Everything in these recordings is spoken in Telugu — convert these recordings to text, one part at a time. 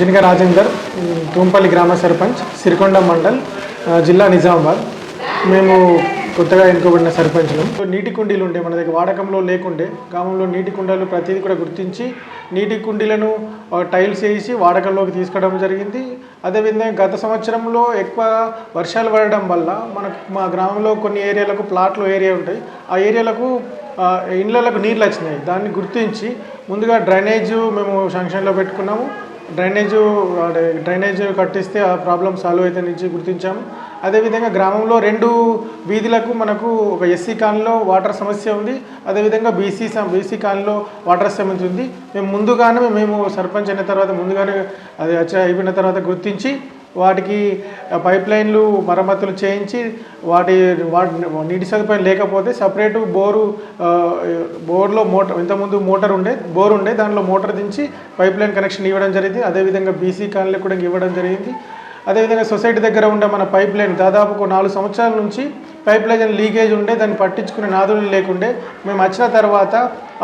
జినగ రాజేందర్, తూంపల్లి గ్రామ సర్పంచ్, సిరికొండ మండల్, జిల్లా నిజామాబాద్. మేము కొత్తగా ఎన్నుకోబడిన సర్పంచ్లు. నీటి కుండీలు ఉండే మన దగ్గర వాడకంలో లేకుండే, గ్రామంలో నీటి కుండలు ప్రతిదీ కూడా గుర్తించి నీటి కుండీలను టైల్స్ వేసి వాడకంలోకి తీసుకోవడం జరిగింది. అదేవిధంగా గత సంవత్సరంలో ఎక్కువ వర్షాలు పడడం వల్ల మా గ్రామంలో కొన్ని ఏరియాలకు ప్లాట్లు ఏరియా ఉంటాయి, ఆ ఏరియాలకు ఇళ్ళకు నీళ్ళు వచ్చినాయి. దాన్ని గుర్తించి ముందుగా డ్రైనేజ్ మేము శాంక్షన్లో పెట్టుకున్నాము. డ్రైనేజ్ కట్టిస్తే ఆ ప్రాబ్లం సాల్వ్ అయితే నుంచి గుర్తించాము. అదేవిధంగా గ్రామంలో 2 వీధులకు మనకు ఒక ఎస్సీ కాలనీలో వాటర్ సమస్య ఉంది, అదేవిధంగా బీసీ కాలనీలో వాటర్ సమస్య ఉంది. మేము సర్పంచ్ అయిన తర్వాత ముందుగానే అది అయిపోయిన తర్వాత గుర్తించి వాటికి పైప్ లైన్లు మరమ్మతులు చేయించి వాటి నీటి సదుపాయం లేకపోతే సపరేటు బోర్లో మోటార్, ఇంతకుముందు బోర్ ఉండే దానిలో మోటార్ దించి పైప్ లైన్ కనెక్షన్ ఇవ్వడం జరిగింది. అదేవిధంగా బీసీ కాలనీ కూడా ఇవ్వడం జరిగింది. అదేవిధంగా సొసైటీ దగ్గర ఉండే మన పైప్ లైన్ దాదాపు 4 సంవత్సరాల నుంచి పైప్ లైన్ లీకేజ్ ఉండే, దాన్ని పట్టించుకునే నాదులు లేకుండే. మేము వచ్చిన తర్వాత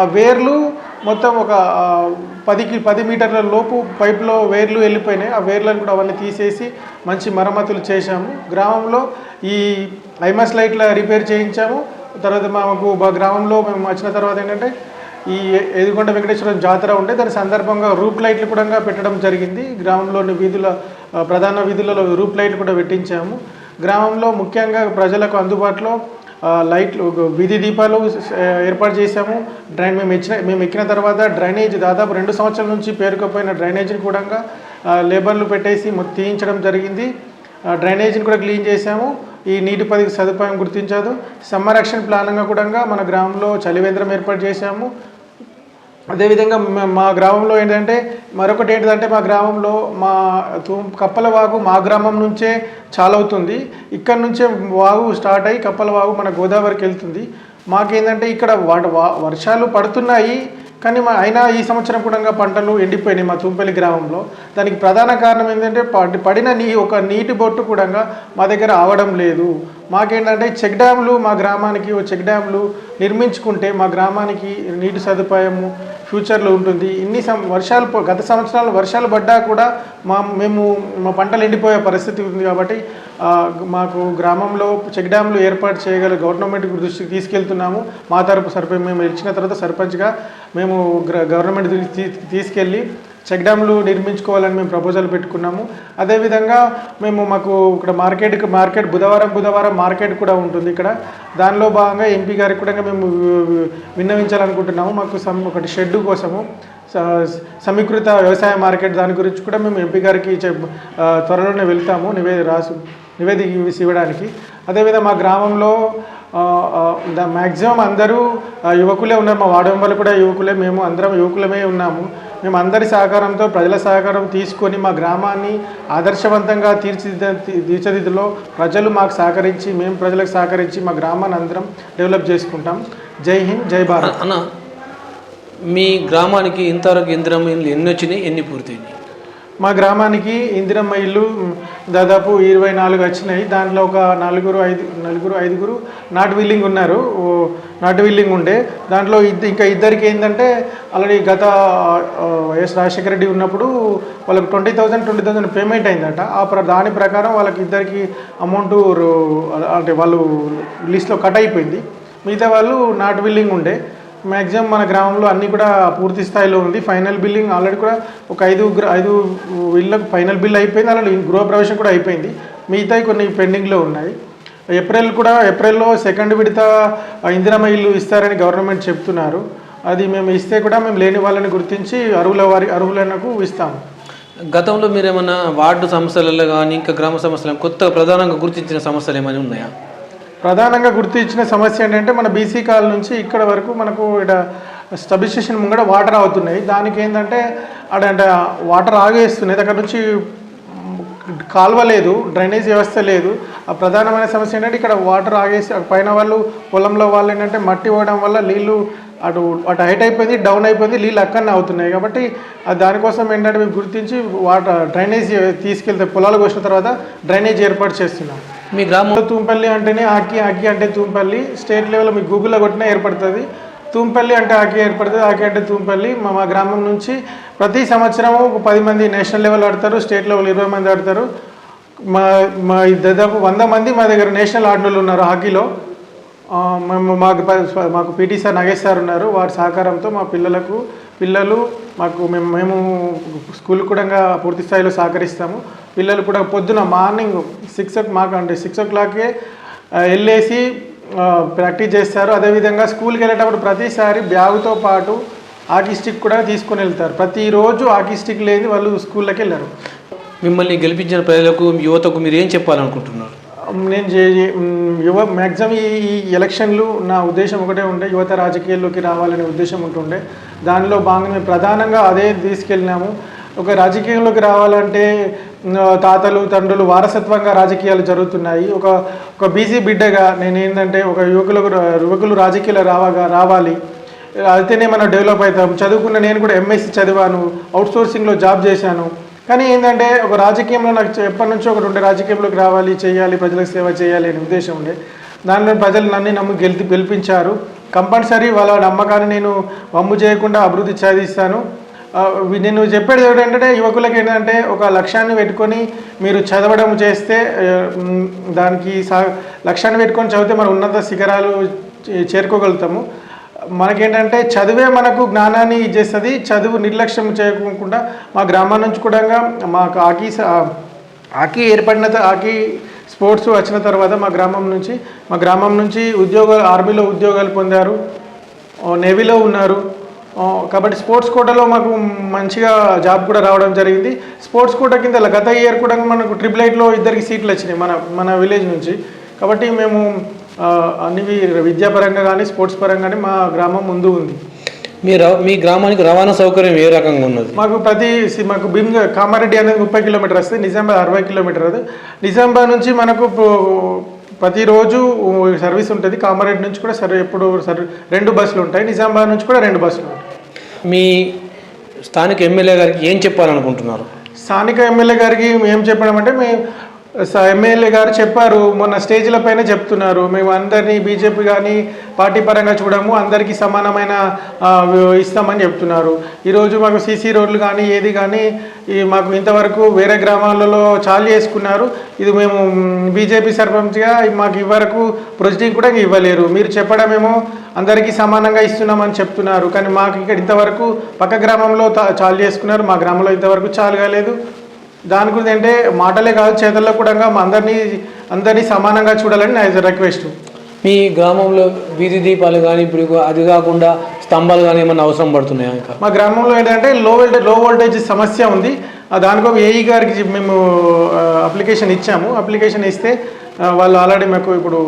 ఆ వేర్లు మొత్తం ఒక 10 మీటర్ల లోపు పైప్లో వేర్లు వెళ్ళిపోయినాయి. ఆ వేర్లను కూడా అవన్నీ తీసేసి మంచి మరమ్మతులు చేశాము. గ్రామంలో ఈ ఐమాస్ లైట్ల రిపేర్ చేయించాము. తర్వాత మా గ్రామంలో మేము వచ్చిన తర్వాత ఏంటంటే ఈ ఎదుగొండ వెంకటేశ్వర జాతర ఉండే, దాని సందర్భంగా రూప్ లైట్లు కూడా పెట్టడం జరిగింది. గ్రామంలోని ప్రధాన వీధులలో రూప్ లైట్లు కూడా పెట్టించాము. గ్రామంలో ముఖ్యంగా ప్రజలకు అందుబాటులో లైట్లు, వీధి దీపాలు ఏర్పాటు చేశాము. మేము ఎక్కిన తర్వాత డ్రైనేజ్ దాదాపు 2 సంవత్సరాల నుంచి పేరుకుపోయిన డ్రైనేజీని కూడా లేబర్లు పెట్టేసి తీయించడం జరిగింది. డ్రైనేజీని కూడా క్లీన్ చేశాము. ఈ నీటి పొదుపు సదుపాయం గుర్తించదు. సమ్మర్ యాక్షన్ ప్లాన్గా కూడా మన గ్రామంలో చలివేంద్రం ఏర్పాటు చేశాము. అదేవిధంగా మా గ్రామంలో ఏంటంటే మరొకటి ఏంటంటే మా గ్రామంలో కప్పల వాగు మా గ్రామం నుంచే చాలా అవుతుంది. ఇక్కడ నుంచే వాగు స్టార్ట్ అయ్యి కప్పల వాగు మన గోదావరికి వెళ్తుంది. మాకేంటంటే ఇక్కడ వర్షాలు పడుతున్నాయి, కానీ అయినా ఈ సంవత్సరం కూడా పంటలు ఎండిపోయినాయి మా తుంపల్లి గ్రామంలో. దానికి ప్రధాన కారణం ఏంటంటే పడిన ఒక నీటి బొట్టు కూడా మా దగ్గర ఆవడం లేదు. మాకేంటంటే చెక్ డ్యాములు, మా గ్రామానికి చెక్ డ్యాములు నిర్మించుకుంటే మా గ్రామానికి నీటి సదుపాయము ఫ్యూచర్లో ఉంటుంది. గత సంవత్సరాలు వర్షాలు పడ్డా కూడా మా పంటలు ఎండిపోయే పరిస్థితి ఉంది. కాబట్టి మాకు గ్రామంలో చెక్ డ్యాములు ఏర్పాటు చేయగల గవర్నమెంట్ దృష్టికి తీసుకెళ్తున్నాము. మా తరపు సర్పంచ్ మేము ఇచ్చిన తర్వాత సర్పంచ్గా మేము గవర్నమెంట్ తీసుకెళ్ళి చెక్ డ్యాములు నిర్మించుకోవాలని మేము ప్రపోజల్ పెట్టుకున్నాము. అదేవిధంగా మాకు ఇక్కడ మార్కెట్ బుధవారం మార్కెట్ కూడా ఉంటుంది ఇక్కడ. దానిలో భాగంగా ఎంపీ గారికి కూడా మేము విన్నవించాలనుకుంటున్నాము. మాకు ఒకటి షెడ్డు కోసము సమీకృత వ్యవసాయ మార్కెట్, దాని గురించి కూడా మేము ఎంపీ గారికి త్వరలోనే వెళ్తాము నివేదిక ఇవ్వడానికి. అదేవిధంగా మా గ్రామంలో మ్యాక్సిమం అందరూ యువకులే ఉన్నారు. మా వార్డు మెంబర్లు కూడా యువకులే, మేము అందరం యువకులమే ఉన్నాము. మేము అందరి సహకారంతో, ప్రజల సహకారం తీసుకొని మా గ్రామాన్ని ఆదర్శవంతంగా తీర్చిదిద్దులో ప్రజలు మాకు సహకరించి, మేము ప్రజలకు సహకరించి మా గ్రామాన్ని అందరం డెవలప్ చేసుకుంటాం. జై హింద్, జై భారత్. అన్న, మీ గ్రామానికి ఇంతవరకు ఇందిరమ్మ ఇల్లు ఎన్ని వచ్చినాయి, ఎన్ని పూర్తయినాయి? మా గ్రామానికి ఇందిరమ్మ ఇల్లు దాదాపు 24 వచ్చినాయి. దాంట్లో ఒక 4-5 నాట్ విల్లింగ్ ఉన్నారు. నాట్ విల్లింగ్ ఉండే దాంట్లో ఇంకా ఇద్దరికి ఏంటంటే ఆల్రెడీ గత వైఎస్ రాజశేఖర రెడ్డి ఉన్నప్పుడు వాళ్ళకి 20,000 పేమెంట్ అయిందట. దాని ప్రకారం వాళ్ళకి ఇద్దరికి అమౌంట్ అంటే వాళ్ళు లిస్ట్లో కట్ అయిపోయింది. మిగతా వాళ్ళు నాట్ విల్లింగ్ ఉండే. మ్యాక్సిమం మన గ్రామంలో అన్నీ కూడా పూర్తి స్థాయిలో ఉంది. ఫైనల్ బిల్లింగ్ ఆల్రెడీ కూడా ఒక 5 ఇళ్ళకు ఫైనల్ బిల్ అయిపోయింది. అలాంటి గృహప్రవేశం కూడా అయిపోయింది. మిగతాయి కొన్ని పెండింగ్లో ఉన్నాయి. ఏప్రిల్లో 2వ విడత ఇందిరమ్మ ఇల్లు ఇస్తారని గవర్నమెంట్ చెప్తున్నారు. అది మేము ఇస్తే కూడా మేము లేని వాళ్ళని గుర్తించి అర్హులకు ఇస్తాము. గతంలో మీరు ఏమన్నా వార్డు సమస్యలలో కానీ ఇంకా గ్రామ సమస్యలు కొత్తగా ప్రధానంగా గుర్తించిన సమస్యలు ఏమైనా ఉన్నాయా? ప్రధానంగా గుర్తించిన సమస్య ఏంటంటే మన బీసీ కాలనీ నుంచి ఇక్కడ వరకు మనకు ఇక్కడ సబ్ స్టేషన్ ముంగడ వాటర్ అవుతున్నాయి. దానికి ఏంటంటే అంటే వాటర్ ఆగేస్తున్నాయి. అక్కడ నుంచి కాలువ లేదు, డ్రైనేజ్ వ్యవస్థ లేదు. ఆ ప్రధానమైన సమస్య ఏంటంటే ఇక్కడ వాటర్ ఆగేసి పైన వాళ్ళు పొలంలో వాళ్ళు ఏంటంటే మట్టి పోవడం వల్ల నీళ్ళు అటు హైట్ అయిపోయింది, డౌన్ అయిపోయింది, నీళ్ళు అక్కడనే అవుతున్నాయి. కాబట్టి దానికోసం ఏంటంటే మేము గుర్తించి డ్రైనేజ్ తీసుకెళ్తే పొలాలకు వచ్చిన తర్వాత డ్రైనేజ్ ఏర్పాటు చేస్తున్నాం. మీ గ్రామంలో తూంపల్లి అంటేనే ఆకి అంటే తూంపల్లి, స్టేట్ లెవెల్లో మీకు గూగుల్లో కొట్టినా ఏర్పడుతుంది. తూంపల్లి అంటే హాకీ ఏర్పడుతుంది, హాకీ అంటే తూంపల్లి. మా గ్రామం నుంచి ప్రతి సంవత్సరము 10 మంది నేషనల్ లెవెల్ ఆడతారు, స్టేట్ లెవెల్ 20 మంది ఆడతారు. మా మా దాదాపు 100 మంది మా దగ్గర నేషనల్ ఆడినోళ్ళు ఉన్నారు హాకీలో. మాకు పీటీ సార్ నగేష్ సార్ ఉన్నారు. వారి సహకారంతో మా పిల్లలు మేము స్కూల్ కూడా పూర్తి స్థాయిలో సహకరిస్తాము. పిల్లలు కూడా పొద్దున మార్నింగ్ 6 o'clockకే వెళ్ళేసి ప్రాక్టీస్ చేస్తారు. అదేవిధంగా స్కూల్కి వెళ్ళేటప్పుడు ప్రతిసారి బ్యాగుతో పాటు హాకీ స్టిక్ కూడా తీసుకొని వెళ్తారు. ప్రతిరోజు హాకీ స్టిక్ లేని వాళ్ళు స్కూల్లోకి వెళ్ళారు. మిమ్మల్ని గెలిపించిన ప్రజలకు, యువతకు మీరు ఏం చెప్పాలనుకుంటున్నారు? నేను మ్యాక్సిమం ఈ ఎలక్షన్లు నా ఉద్దేశం ఒకటే ఉండే, యువత రాజకీయాల్లోకి రావాలనే ఉద్దేశం ఉంటుండే. దానిలో భాగంగా మేము ప్రధానంగా అదే తీసుకెళ్ళినాము. ఒక రాజకీయంలోకి రావాలంటే తాతలు తండ్రులు వారసత్వంగా రాజకీయాలు జరుగుతున్నాయి. ఒక బీసీ బిడ్డగా నేను ఏంటంటే ఒక యువకులు రాజకీయాలు రావాలి, అయితేనే మనం డెవలప్ అవుతాం. చదువుకున్న నేను కూడా ఎంఎస్సీ చదివాను, అవుట్సోర్సింగ్లో జాబ్ చేశాను. కానీ ఏంటంటే ఒక రాజకీయంలో నాకు ఎప్పటి నుంచో ఒకటి ఉండే, రాజకీయంలోకి రావాలి, చేయాలి, ప్రజలకు సేవ చేయాలి అనే ఉద్దేశం ఉండే. దానిలో ప్రజలు నన్ను గెలిపించారు. కంపల్సరీ వాళ్ళ నమ్మకాన్ని నేను వమ్ము చేయకుండా అభివృద్ధి సాధిస్తాను. నేను చెప్పేది ఏంటంటే యువకులకు ఏంటంటే ఒక లక్ష్యాన్ని పెట్టుకొని మీరు చదవడం చేస్తే దానికి లక్ష్యాన్ని పెట్టుకొని చదివితే మనం ఉన్నత శిఖరాలు చేరుకోగలుగుతాము. మనకేంటంటే చదివే మనకు జ్ఞానాన్ని ఇచ్చేస్తుంది. చదువు నిర్లక్ష్యం చేయకుండా మా గ్రామం నుంచి కూడా మాకు హాకీ హాకీ స్పోర్ట్స్ వచ్చిన తర్వాత మా గ్రామం నుంచి ఆర్మీలో ఉద్యోగాలు పొందారు, నేవీలో ఉన్నారు. కాబట్టి స్పోర్ట్స్ కోటాలో మాకు మంచిగా జాబ్ కూడా రావడం జరిగింది. స్పోర్ట్స్ కోటా కింద గత ఇయర్ కూడా మనకు 888లో 2 సీట్లు వచ్చినాయి మన విలేజ్ నుంచి. కాబట్టి మేము అన్ని విద్యాపరంగా కానీ స్పోర్ట్స్ పరంగా కానీ మా గ్రామం ముందు ఉంది. మీ గ్రామానికి రవాణా సౌకర్యం ఏ రకంగా ఉన్నది? మాకు కామారెడ్డి అనేది 30 కిలోమీటర్ వస్తుంది, నిజామాబాద్ 60 కిలోమీటర్. అది నిజామాబాద్ నుంచి మనకు ప్రతిరోజు సర్వీస్ ఉంటుంది. కామారెడ్డి నుంచి కూడా ఎప్పుడు 2 బస్సులు ఉంటాయి, నిజామాబాద్ నుంచి కూడా 2 బస్సులు ఉంటాయి. మీ స్థానిక ఎమ్మెల్యే గారికి ఏం చెప్పాలనుకుంటున్నారు? స్థానిక ఎమ్మెల్యే గారికి ఏం చెప్పామంటే ఎమ్మెల్యే గారు చెప్పారు, మొన్న స్టేజ్ల పైన చెప్తున్నారు, మేము అందరినీ బీజేపీ కానీ పార్టీ పరంగా చూడము, అందరికీ సమానమైన ఇస్తామని చెప్తున్నారు. ఈరోజు మాకు సీసీ రోడ్లు కానీ ఏది కానీ మాకు ఇంతవరకు వేరే గ్రామాలలో చాలు చేసుకున్నారు. ఇది మేము బీజేపీ సర్పంచ్గా మాకు ఇవరకు ప్రొసీడింగ్ కూడా ఇవ్వలేరు. మీరు చెప్పడమేమో అందరికీ సమానంగా ఇస్తున్నామని చెప్తున్నారు, కానీ మాకు ఇక్కడ ఇంతవరకు పక్క గ్రామంలో చాలు చేసుకున్నారు, మా గ్రామంలో ఇంతవరకు చాలు కాలేదు. దాని గురించి అంటే మాటలే కాదు, చేతల్లో కూడా అందరినీ సమానంగా చూడాలని నా రిక్వెస్ట్. మీ గ్రామంలో వీధి దీపాలు కానీ ఇప్పుడు అది కాకుండా స్తంభాలు కానీ ఏమన్నా అవసరం పడుతున్నాయా? ఇంకా మా గ్రామంలో ఏంటంటే లో వోల్టేజ్ సమస్య ఉంది. దానికో ఏఈ గారికి మేము అప్లికేషన్ ఇచ్చాము. అప్లికేషన్ ఇస్తే వాళ్ళు ఆల్రెడీ మాకు ఇప్పుడు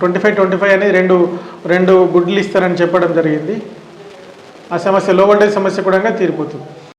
25 అనేది రెండు గుడ్లు ఇస్తారని చెప్పడం జరిగింది. ఆ సమస్య లో వోల్టేజ్ సమస్య కూడా తీరిపోతుంది.